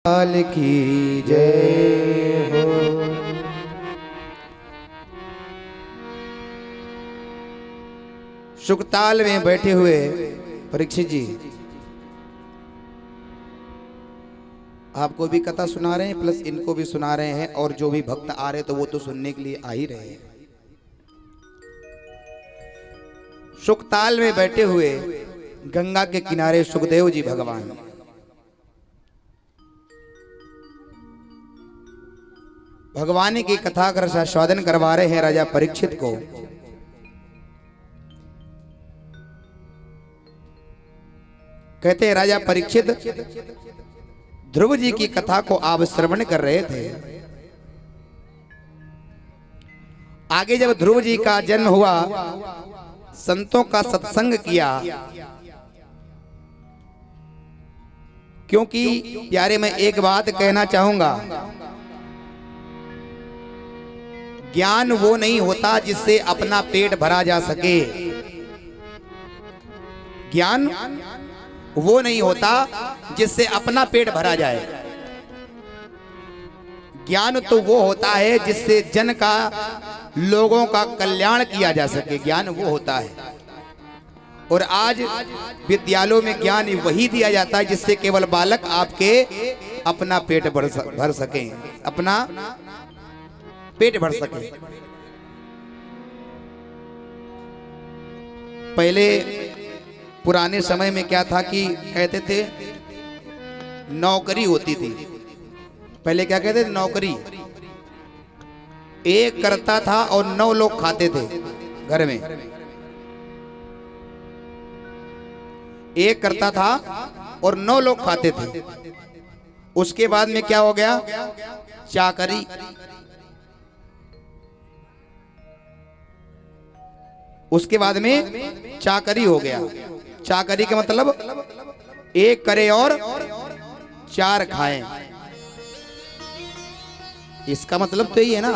लाल की जय हो। सुखताल में बैठे हुए परीक्षित जी आपको भी कथा सुना रहे हैं, प्लस इनको भी सुना रहे हैं, और जो भी भक्त आ रहे तो वो तो सुनने के लिए आ ही रहे हैं। सुखताल में बैठे हुए गंगा के किनारे सुखदेव जी भगवान भगवान की कथा कर आस्वादन करवा रहे हैं राजा परीक्षित को। कहते हैं राजा परीक्षित ध्रुव जी की कथा को आप श्रवण कर रहे थे। आगे जब ध्रुव जी का जन्म हुआ, संतों का सत्संग किया, क्योंकि प्यारे मैं एक बात कहना चाहूंगा, ज्ञान वो नहीं होता जिससे अपना पेट भरा जा सके। ज्ञान वो नहीं होता जिससे अपना पेट भरा जाए। ज्ञान तो वो होता है जिससे जन का, लोगों का कल्याण किया जा सके। ज्ञान वो होता है। और आज विद्यालयों में ज्ञान वही दिया जाता है जिससे केवल बालक आपके अपना पेट भर सके, अपना पेट भर सके। पहले पुराने समय में क्या था कि कहते थे नौकरी होती थी। पहले क्या कहते थे? नौकरी। एक करता था और 9 लोग खाते थे घर में। एक करता था और 9 लोग खाते थे। उसके बाद में क्या हो गया? चाकरी। उसके बाद में चाकरी हो गया। चाकरी का मतलब एक करे और 4 खाएं। इसका मतलब तो यही है ना।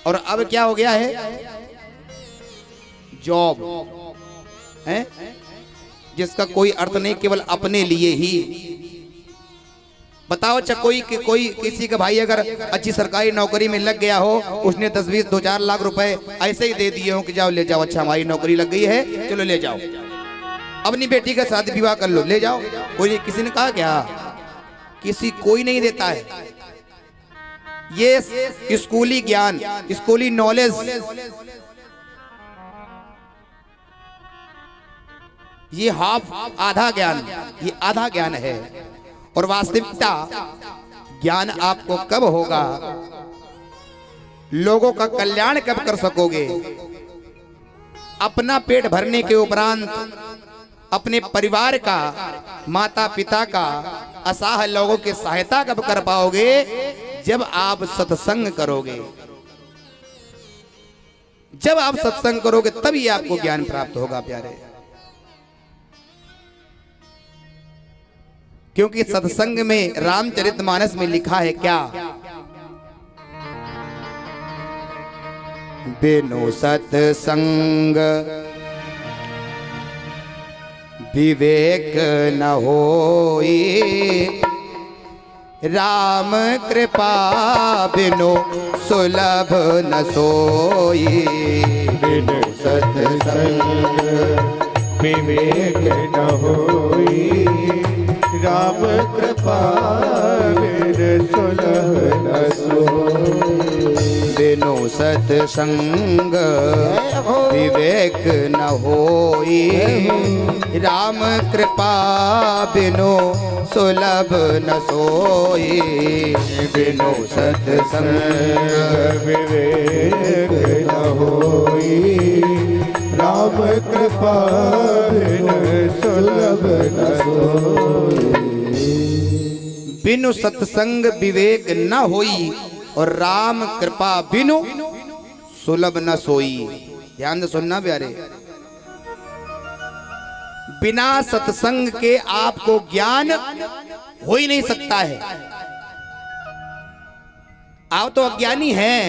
और अब क्या हो गया है? जॉब है, जिसका कोई अर्थ नहीं, केवल अपने लिए ही। बताओ, अच्छा कोई किसी का भाई अगर अच्छी सरकारी नौकरी में लग गया हो, उसने 10, 20, 2-4 लाख रुपए ऐसे ही दे दिए हो कि जाओ ले जाओ, अच्छा हमारी नौकरी लग गई है, चलो ले जाओ, अपनी बेटी का शादी विवाह कर लो, ले जाओ। कोई किसी ने कहा क्या? कोई नहीं देता है। ये स्कूली ज्ञान, स्कूली नॉलेज, ये आधा ज्ञान, ये आधा ज्ञान है। और वास्तविकता ज्ञान आपको कब होगा, लोगों का कल्याण कब कर सकोगे, अपना पेट भरने के उपरांत अपने परिवार का, माता पिता का, असहाय लोगों की सहायता कब कर पाओगे? जब आप सत्संग करोगे। जब आप सत्संग करोगे तभी आपको ज्ञान प्राप्त होगा प्यारे। क्योंकि सत्संग में रामचरितमानस में लिखा है क्या? बिनु सत्संग विवेक न होई, राम कृपा बिनु सुलभ न सोई। बिनु सत्संग विवेक न होई, राम कृपा बिनु सुलभ न सोई। बिनु सत्संग विवेक न होई, राम कृपा बिनु सुलभ न सोई। बिनु सत्संग विवेक न होई, राम कृपा बिनु सुलभ न सोई। बिनु सत्संग विवेक न होई और राम कृपा बिनु सुलभ न सोई। ध्यान से सुनना प्यारे। बिना सत्संग के आपको ज्ञान हो ही नहीं सकता है। आप तो अज्ञानी हैं,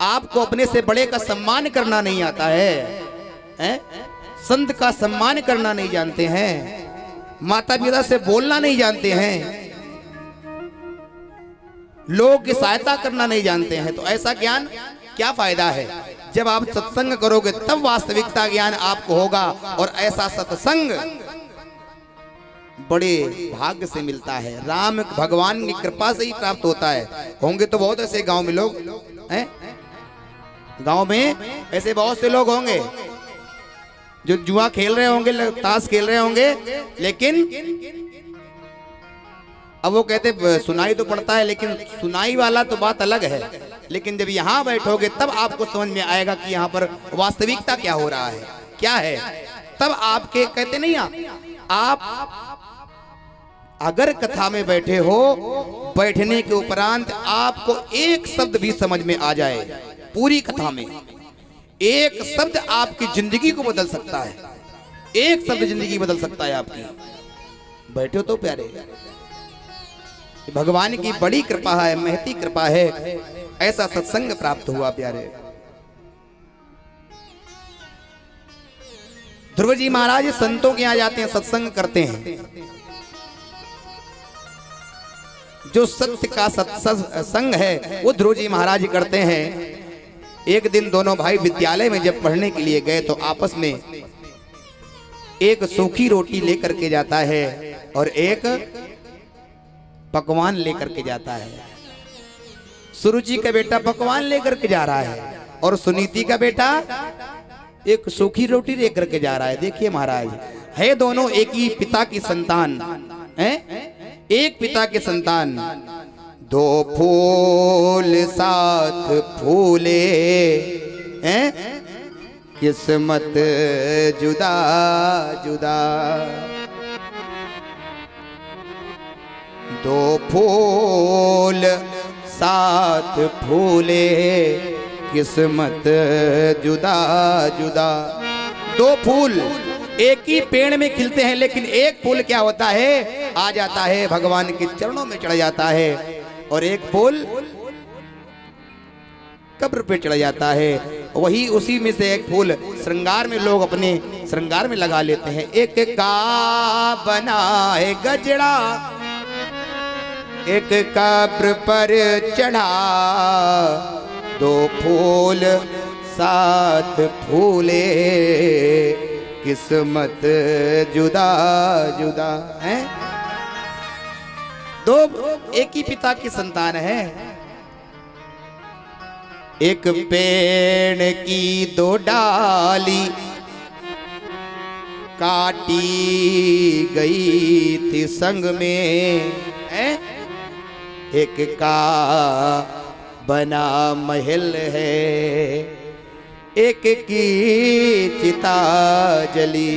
आपको अपने से बड़े का सम्मान करना नहीं आता है? संत का सम्मान करना नहीं जानते हैं, माता पिता से बोलना नहीं जानते हैं, लोगों की सहायता करना नहीं जानते हैं, तो ऐसा ज्ञान क्या फायदा है। जब आप सत्संग करोगे तब वास्तविकता ज्ञान आपको होगा, और ऐसा सत्संग बड़े भाग्य से मिलता है, राम भगवान की कृपा से ही प्राप्त होता है। होंगे तो बहुत ऐसे गांव में लोग हैं, गांव में ऐसे बहुत से लोग होंगे जो जुआ खेल रहे होंगे, ताश खेल रहे होंगे, लेकिन अब वो कहते सुनाई तो पड़ता है, लेकिन सुनाई वाला तो बात अलग है, लेकिन जब यहाँ बैठोगे तब आपको समझ में आएगा कि यहाँ पर वास्तविकता क्या हो रहा है, क्या है। तब आपके कहते नहीं आप अगर कथा में बैठे हो, बैठने के उपरांत आपको एक शब्द भी समझ में आ जाए, पूरी कथा में एक शब्द आपकी जिंदगी को बदल सकता है, एक शब्द जिंदगी बदल सकता है आपकी। बैठे हो तो प्यारे, भगवान की बड़ी कृपा है, महती कृपा है, ऐसा सत्संग प्राप्त हुआ प्यारे। ध्रुव जी महाराज संतों के यहाँ जाते हैं, सत्संग करते हैं। जो सत्य का सत्संग है वो ध्रुव जी महाराज करते हैं। एक दिन दोनों भाई विद्यालय में जब पढ़ने के लिए गए तो आपस में एक सूखी रोटी लेकर के जाता है और एक पकवान लेकर के जाता है। सुरुचि का बेटा पकवान लेकर के जा रहा है और सुनीति का बेटा एक सूखी रोटी लेकर के जा रहा है। देखिए महाराज, है दोनों एक ही पिता की संतान हैं, एक पिता के संतान। दो फूल साथ फूले हैं, किस्मत जुदा जुदा। दो फूल साथ फूले, किस्मत जुदा जुदा। दो फूल एक ही पेड़ में खिलते हैं, लेकिन एक फूल क्या होता है, आ जाता है भगवान के चरणों में चढ़ जाता है, और एक फूल कब्र पे चढ़ जाता है। वही उसी में से एक फूल श्रृंगार में लोग अपने श्रृंगार में लगा लेते हैं। एक का बना है गजड़ा, एक कब्र पर चढ़ा, दो फूल साथ फूले, किस्मत जुदा जुदा है। दो एक ही पिता की संतान है। एक पेड़ की दो डाली काटी गई थी संग में, एक का बना महल है, एक की चिता जली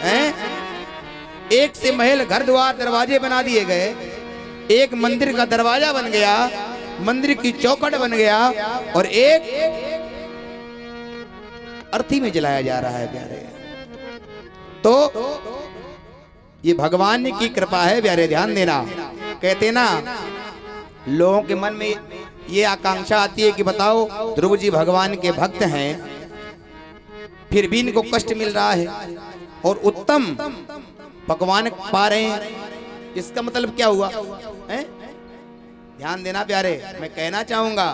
है। एक से महल घर द्वार दरवाजे बना दिए गए, एक मंदिर का दरवाजा बन गया, मंदिर की चौखट बन गया, और एक अर्थी में जलाया जा रहा है प्यारे। तो ये भगवान की कृपा है प्यारे, ध्यान देना। कहते ना लोगों के मन में ये आकांक्षा आती है कि बताओ ध्रुव जी भगवान के भक्त हैं, फिर भी इनको कष्ट मिल रहा है और उत्तम पकवान पा रहे हैं, इसका मतलब क्या हुआ है? ध्यान देना प्यारे, मैं कहना चाहूंगा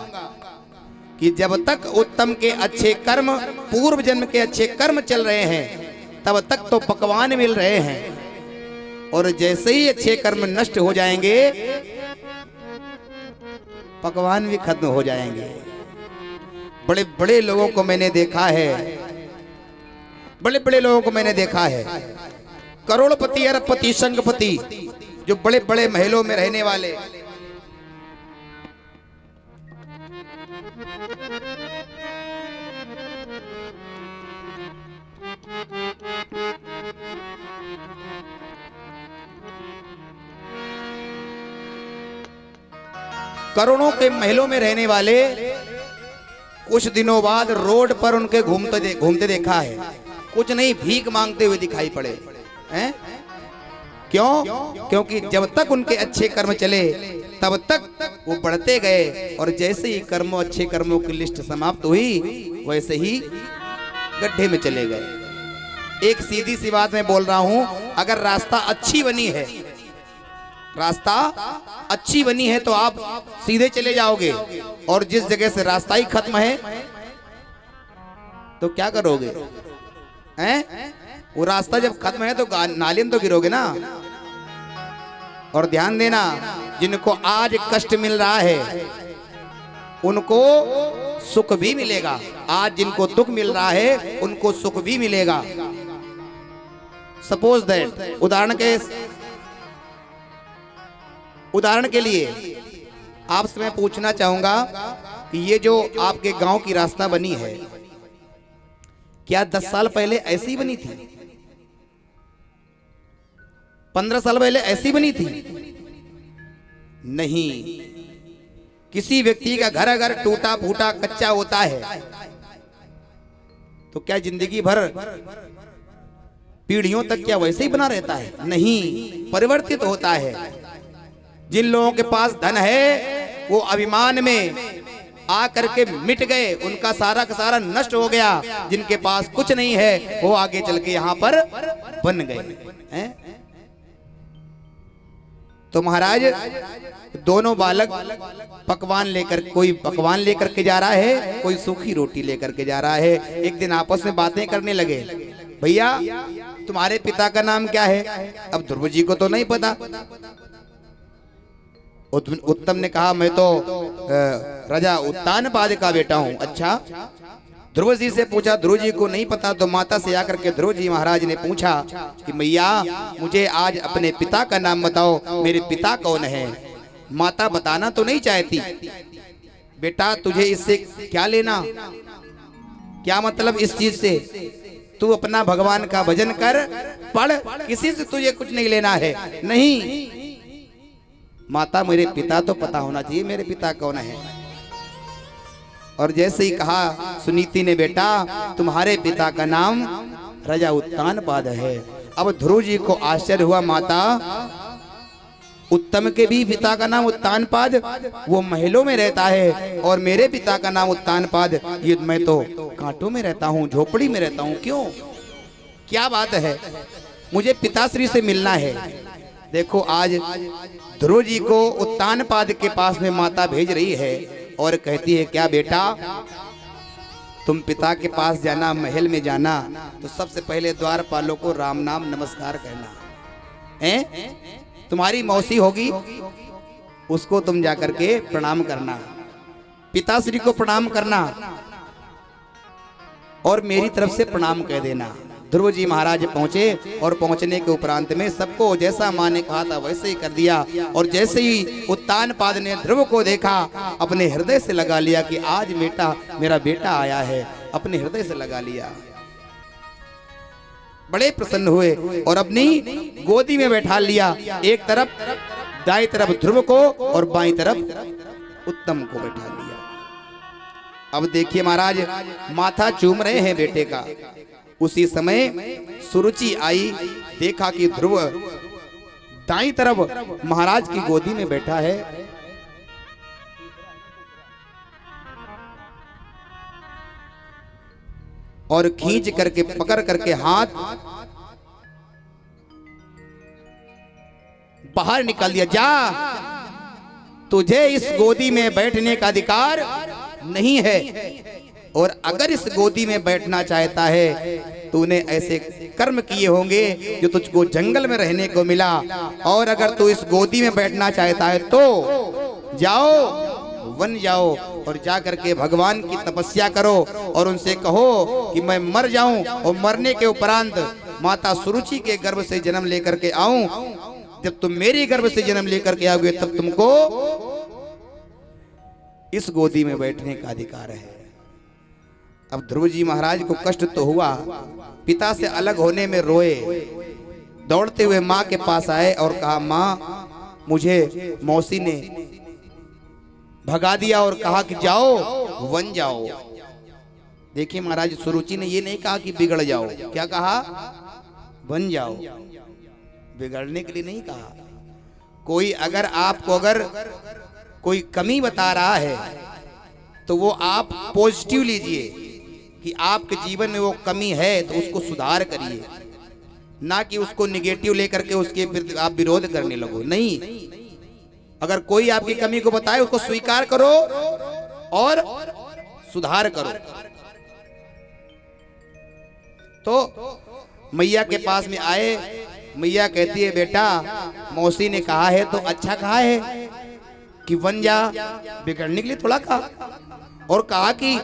कि जब तक उत्तम के अच्छे कर्म, पूर्व जन्म के अच्छे कर्म चल रहे हैं, तब तक तो पकवान मिल रहे हैं, और जैसे ही अच्छे कर्म नष्ट हो जाएंगे पकवान भी खत्म हो जाएंगे। बड़े बड़े लोगों को मैंने देखा है, बड़े बड़े लोगों को मैंने देखा है, करोड़पति, अरबपति, संघपति, जो बड़े बड़े महलों में रहने वाले, करोड़ों के महलों में रहने वाले, कुछ दिनों बाद रोड पर उनके घूमते देखा है, कुछ नहीं भीख मांगते हुए दिखाई पड़े हैं। क्यों? क्योंकि जब तक उनके अच्छे कर्म चले तब तक वो बढ़ते गए, और जैसे ही कर्मों, अच्छे कर्मों की लिस्ट समाप्त हुई, वैसे ही गड्ढे में चले गए। एक सीधी सी बात मैं बोल रहा हूं, अगर रास्ता अच्छी बनी है, रास्ता अच्छी बनी है तो आप सीधे चले जाओगे, और जिस जगह से रास्ता ही खत्म है तो क्या करोगे? हैं? वो रास्ता जब खत्म है तो नाले में तो गिरोगे ना। और ध्यान देना, जिनको आज कष्ट मिल रहा है उनको सुख भी मिलेगा। आज जिनको दुख मिल रहा है उनको सुख भी मिलेगा। सपोज दैट, उदाहरण के लिए आपसे मैं पूछना चाहूंगा कि ये जो आपके गांव की रास्ता बनी है, क्या 10 साल पहले ऐसी बनी थी? 15 साल पहले ऐसी बनी थी? नहीं। किसी व्यक्ति का घर अगर टूटा फूटा कच्चा होता है तो क्या जिंदगी भर पीढ़ियों तक क्या वैसे ही बना रहता है? नहीं, परिवर्तित होता है। जिन लोगों के पास धन है वो अभिमान में आकर के मिट गए, उनका सारा का सारा नष्ट हो गया। जिनके पास कुछ नहीं है वो आगे चल के यहाँ पर बन गए हैं। तो महाराज दोनों बालक पकवान लेकर, कोई पकवान लेकर के जा रहा है, कोई सूखी रोटी लेकर के जा रहा है। एक दिन आपस में बातें करने लगे, भैया तुम्हारे पिता का नाम क्या है? अब ध्रुव जी को तो नहीं पता। उत्तम ने कहा मैं तो राजा उत्तानपाद का बेटा हूं। अच्छा, ध्रुव जी से पूछा, ध्रुव जी को नहीं पता तो माता से आकर के ध्रुव जी महाराज ने पूछा कि मैया मुझे आज अपने पिता का नाम बताओ, मेरे पिता कौन है? माता बताना तो नहीं चाहती। बेटा तुझे इससे क्या लेना, क्या मतलब इस चीज से? तू अपना भगवान का भजन कर, पढ़, किसी से तुझे कुछ नहीं लेना है। नहीं माता, मेरे पिता तो पता होना चाहिए, मेरे पिता कौन है। और जैसे ही कहा सुनीति ने, बेटा तुम्हारे पिता का नाम राजा उत्तानपाद है। अब ध्रुव जी को आश्चर्य हुआ, माता उत्तम के भी पिता का नाम उत्तानपाद, वो महलों में रहता है, और मेरे पिता का नाम उत्तानपाद, ये मैं तो कांटों में रहता हूँ, झोपड़ी में रहता हूँ। क्यों, क्या बात है? मुझे पिताश्री से मिलना है। देखो आज ध्रुव जी को उत्तानपाद के पास में माता भेज रही है और कहती है, क्या बेटा तुम पिता के पास जाना, महल में जाना तो सबसे पहले द्वारपालों को राम नाम नमस्कार कहना है। तुम्हारी मौसी होगी उसको तुम जाकर के प्रणाम करना, पिताश्री को प्रणाम करना और मेरी तरफ से प्रणाम कह देना। ध्रुव जी महाराज पहुंचे और पहुंचने के उपरांत में सबको जैसा माँ ने कहा था वैसे ही कर दिया। और जैसे ही उत्तानपाद ने ध्रुव को देखा, अपने हृदय से लगा लिया कि आज मेरा बेटा आया है, अपने हृदय से लगा लिया। बड़े प्रसन्न हुए और अपनी गोदी में बैठा लिया। एक तरफ दाई तरफ ध्रुव को और बाई तरफ उत्तम को बैठा लिया। अब देखिए महाराज, माथा चूम रहे हैं बेटे का। उसी समय सुरुचि आई, देखा कि ध्रुव दाईं तरफ महाराज की गोदी में बैठा है। और खींच करके पकड़ करके हाथ बाहर निकाल दिया, जा तुझे इस गोदी में बैठने का अधिकार नहीं है, और अगर इस गोदी में बैठना चाहता है तूने ऐसे कर्म किए होंगे जो तुझको जंगल में रहने को मिला, और अगर तू इस गोदी में बैठना चाहता है तो जाओ वन जाओ और जा करके भगवान की तपस्या करो और उनसे कहो कि मैं मर जाऊं और मरने के उपरांत माता सुरुचि के गर्भ से जन्म लेकर के आऊं। जब तुम मेरी गर्भ से जन्म लेकर के आओगे तब तुमको इस गोदी में बैठने का अधिकार है। अब ध्रुव जी महाराज को कष्ट तो हुआ, पिता से अलग होने में रोए, दौड़ते हुए माँ के पास आए और कहा, माँ मुझे मौसी ने भगा दिया और कहा कि जाओ वन जाओ। देखिए महाराज, सुरुचि ने ये नहीं कहा कि बिगड़ जाओ, क्या कहा? बन जाओ। बिगड़ने के लिए नहीं कहा। कोई अगर आपको अगर कोई कमी बता रहा है तो वो आप पॉजिटिव लीजिए, कि आपके जीवन में वो कमी है तो उसको सुधार करिए, ना कि उसको निगेटिव लेकर के उसके फिर आप विरोध करने लगो। नहीं, अगर कोई आपकी कमी को बताए उसको स्वीकार करो और सुधार करो। तो मैया के पास में आए, मैया कहती है बेटा मौसी ने कहा है तो अच्छा कहा है कि वन जा, बिगड़ने के लिए थोड़ा कहा, और कहा कि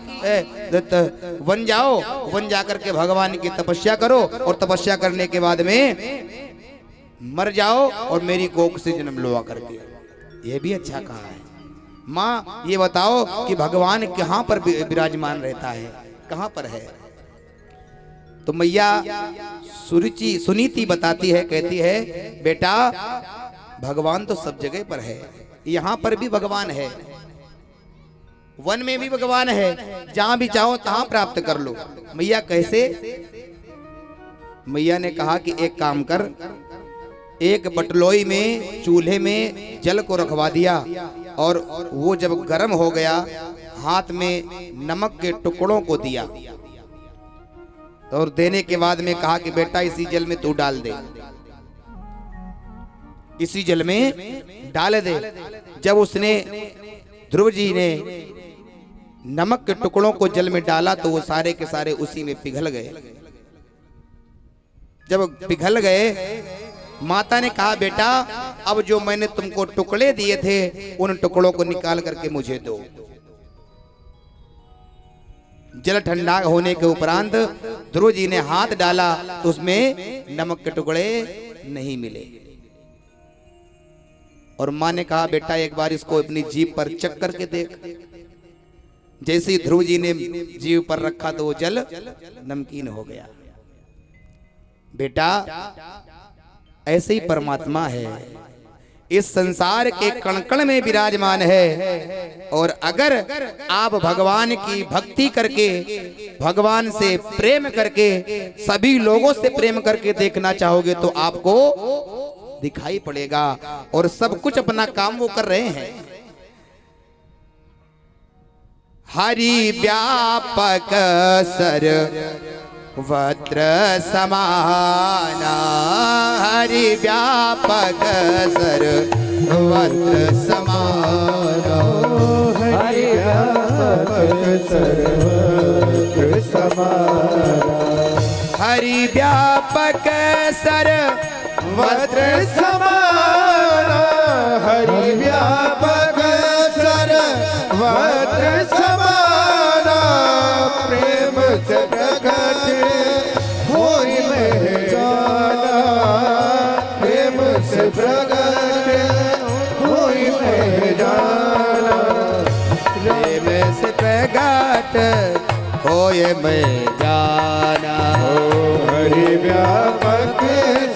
वन जाओ, वन जाकर के भगवान की तपस्या करो और तपस्या करने के बाद में मर जाओ और मेरी कोख से जन्म लो आकर के। ये भी अच्छा कहा है। माँ ये बताओ कि भगवान कहाँ पर विराजमान रहता है, कहाँ पर है? तो मैया सुनीति बताती है, कहती है बेटा भगवान तो सब जगह पर है, यहाँ पर भी भगवान है, वन में भी भगवान है, जहां भी चाहो तहां प्राप्त कर लो। मैया कैसे? मैया ने कहा कि एक काम कर, एक बटलोई में चूल्हे में जल को रखवा दिया और वो जब गर्म हो गया हाथ में नमक के टुकड़ों को दिया और देने के बाद में कहा कि बेटा इसी जल में तू डाल दे, इसी जल में डाल दे। जब उसने ध्रुव जी ने नमक के टुकड़ों को जल में डाला तो वो सारे के सारे उसी में पिघल गए। जब पिघल गए माता ने कहा बेटा अब जो मैंने तुमको टुकड़े दिए थे उन टुकड़ों को निकाल करके मुझे दो। जल ठंडा होने के उपरांत ध्रुव जी ने हाथ डाला तो उसमें नमक के टुकड़े नहीं मिले और मां ने कहा बेटा एक बार इसको अपनी जीभ पर चख करके देख। जैसे ही ध्रुव जी ने जीभ पर रखा तो वो जल नमकीन हो गया। बेटा ऐसे ही परमात्मा है, इस संसार के कण कण में विराजमान है। और अगर आप भगवान की भक्ति करके, भगवान से प्रेम करके, सभी लोगों से प्रेम करके देखना चाहोगे तो आपको दिखाई पड़ेगा। और सब कुछ अपना काम वो कर रहे हैं। हरि व्यापक सर वज्र समाना, हरि व्यापक सर वज्र समाना, हरि व्यापक सर्वत्र समाना, हरि व्यापक सर वज्र समाना, हरि व्यापक सर्वत्र समाना, प्रेम से प्रकट होई में जाना, प्रेम से प्रकट होई में जाना, प्रेम से प्रगट होए मैं जाना। हरि व्यापक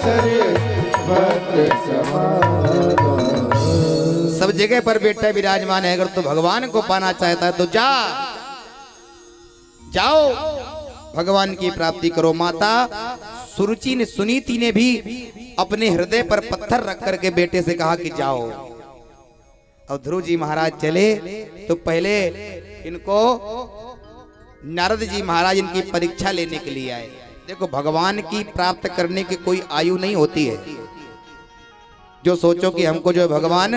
सर्वत्र समाना। सब जगह पर बेटा विराजमान है। अगर तो भगवान को पाना चाहता है तो जाओ भगवान की प्राप्ति करो। माता सुनीति ने भी अपने हृदय पर पत्थर रख करके बेटे से कहा कि जाओ। और ध्रुव जी महाराज चले तो पहले इनको नारद जी महाराज इनकी परीक्षा लेने के लिए आए। देखो भगवान की प्राप्त करने की कोई आयु नहीं होती है। जो सोचो कि हमको जो भगवान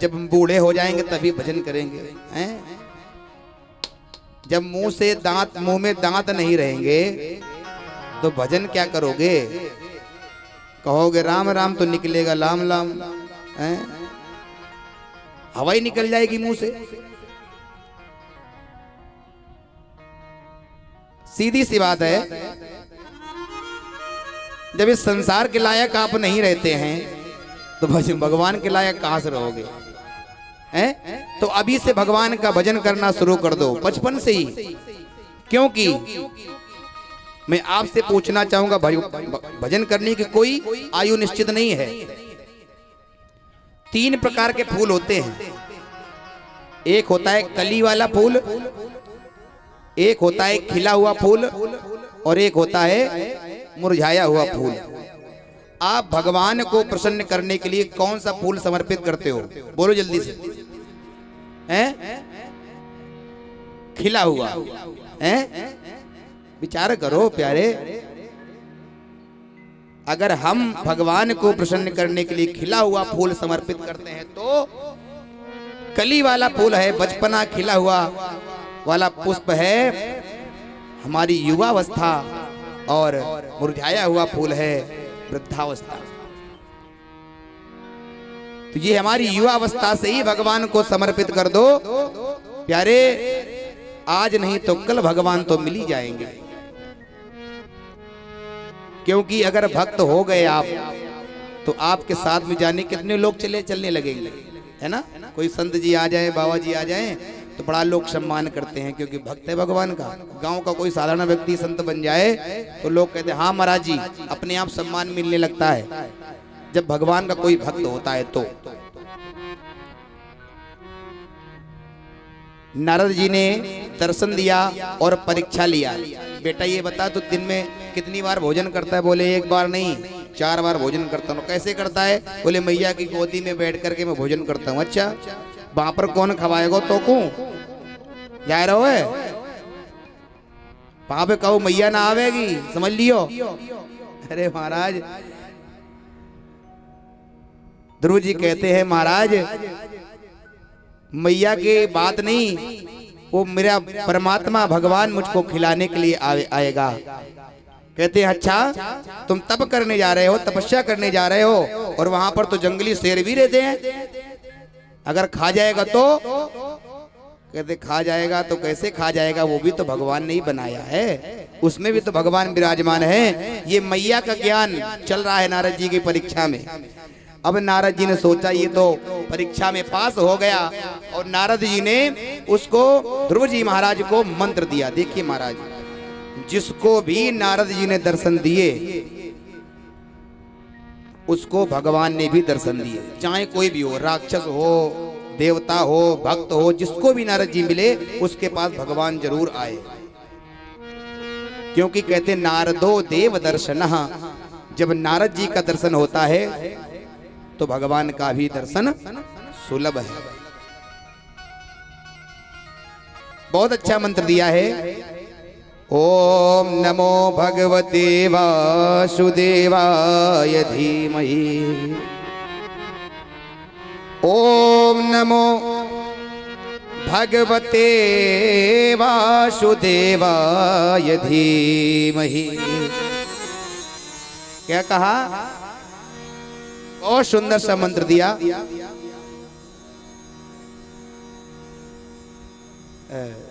जब बूढ़े हो जाएंगे तभी भजन करेंगे, हैं? जब मुंह में दांत नहीं रहेंगे तो भजन क्या करोगे? कहोगे राम राम तो निकलेगा लाम लाम, हैं? हवा ही निकल जाएगी मुंह से। सीधी सी बात है। जब इस संसार के लायक आप नहीं रहते हैं तो भगवान के लायक कहां से रहोगे? हैं? तो अभी से भगवान का भजन करना शुरू कर दो, बचपन से ही। क्योंकि मैं आपसे पूछना चाहूंगा, भजन करने की कोई आयु निश्चित नहीं है। 3 प्रकार के फूल होते हैं। एक होता है कली वाला फूल, एक होता है खिला हुआ फूल और एक होता है मुरझाया हुआ फूल। आप भगवान को प्रसन्न करने के लिए कौन सा फूल समर्पित करते हो? बोलो जल्दी से। हैं? खिला हुआ। हैं? विचार करो प्यारे, अगर हम भगवान को प्रसन्न करने के लिए खिला हुआ फूल समर्पित करते हैं तो कली वाला फूल है, बचपना खिला हुआ वाला पुष्प है हमारी युवावस्था, और मुरझाया हुआ फूल है वृद्धावस्था। तो ये हमारी युवावस्था से ही भगवान को समर्पित कर दो प्यारे, आज नहीं तो कल भगवान तो मिल ही जाएंगे। क्योंकि अगर भक्त हो गए आप तो आपके साथ में जाने कितने लोग चलने लगेंगे, है ना? कोई संत जी आ जाए, बाबा जी आ जाए तो बड़ा लोग सम्मान करते हैं, क्योंकि भक्त है भगवान का। गांव का कोई साधारण व्यक्ति संत बन जाए तो लोग कहते हैं हाँ महाराज जी, अपने आप सम्मान मिलने लगता है जब भगवान का कोई भक्त होता है। तो नारद जी ने दर्शन दिया और परीक्षा लिया, बेटा ये बता तू दिन में कितनी बार भोजन करता है? बोले एक बार नहीं 4 बार भोजन करता हूँ। कैसे करता है? बोले मैया की गोदी में बैठ करके मैं भोजन करता हूँ। अच्छा, वहां पर कौन खवाएगा? तो को जा रहो है वहां पे, कहो मैया ना आवेगी, समझ लियो। अरे महाराज, ध्रुव जी कहते हैं महाराज मैया की बात नहीं, वो मेरा परमात्मा भगवान मुझको खिलाने के लिए आएगा। कहते हैं अच्छा तुम तप करने जा रहे हो, तपस्या करने जा रहे हो, और वहां पर तो जंगली शेर भी रहते हैं, अगर खा जाएगा तो? कहते खा जाएगा तो कैसे खा जाएगा, वो भी तो भगवान ने ही बनाया है, उसमें भी तो भगवान विराजमान है। ये मैया का ज्ञान चल रहा है नारद जी की परीक्षा में। अब नारद जी ने सोचा ये तो परीक्षा में पास हो गया, और नारद जी ने उसको ध्रुव जी महाराज को मंत्र दिया। देखिए महाराज, जिसको भी नारद जी ने दर्शन दिए उसको भगवान ने भी दर्शन दिए, चाहे कोई भी हो, राक्षस हो, देवता हो, भक्त हो, जिसको भी नारद जी मिले उसके पास भगवान जरूर आए। क्योंकि कहते नारदो देव दर्शन, जब नारद जी का दर्शन होता है तो भगवान का भी दर्शन सुलभ है। बहुत अच्छा मंत्र दिया है, ओम नमो भगवते वासुदेवाय धीमहि, ओम नमो भगवते वासुदेवाय धीमहि। क्या कहा? बहुत सुंदर सा मंत्र दिया।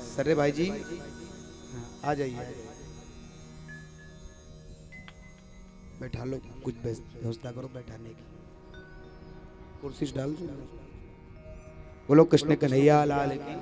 सर्रे भाई जी आ जाइए, बैठा लो, कुछ व्यवस्था करो बैठाने की, कुर्सी डाल दो। बोलो कृष्ण कन्हैया लाल की।